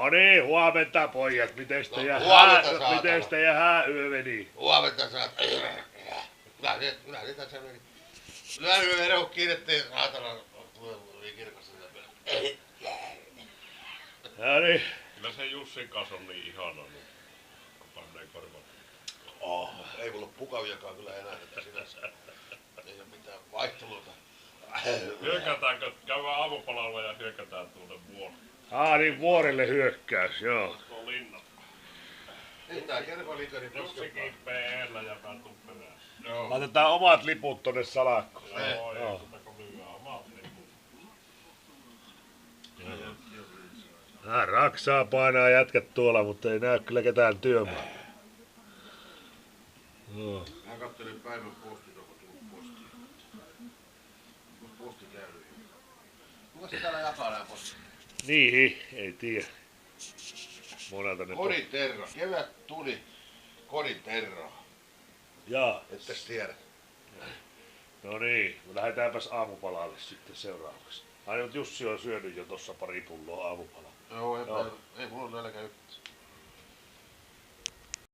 No niin, huomenta pojat. Miten teidän hääyö meni? Huomenta saat. Kyllä se tässä meni. Kyllä me verho kiinnittiin saatana kirkossa. No niin. Kyllä se Jussin kanssa on niin ihana nyt, kun panneen korvat. Ei mulla pukaviakaan kyllä enää, että sinänsä ei oo mitään vaihteluita. Hyökätäänkö, käydään aamupalalla ja hyökätään tuonne vuorelle. Niin vuorelle hyökkäys, joo. Tuo linna. Ei tää kerkoliikari Jussi kiippee eellä ja mä tuun perään. Joo. Laitetaan omat liput tonne salakkoon. Joo, Joo. ja tuota kun lyödään omat liput. Raksaa painaa jätkät tuolla, mutta ei näy kyllä ketään työmaa. Joo. Mä kattelin päivän postit, onko tullut postia. Onko posti käynyt? Kuka se täällä jakaa nää postit? Niin, ei tiedä. Monelta ne Kodin Terra. Kevät tuli Kodin Terra. Jaa. Ettes tiedä. No niin, lähdetäänpäs aamupalalle sitten seuraavaksi. Ai nyt Jussi on syönyt jo tossa pari pulloa aamupalaa. Joo, Joo. ei mulla ole nälkä yhtään.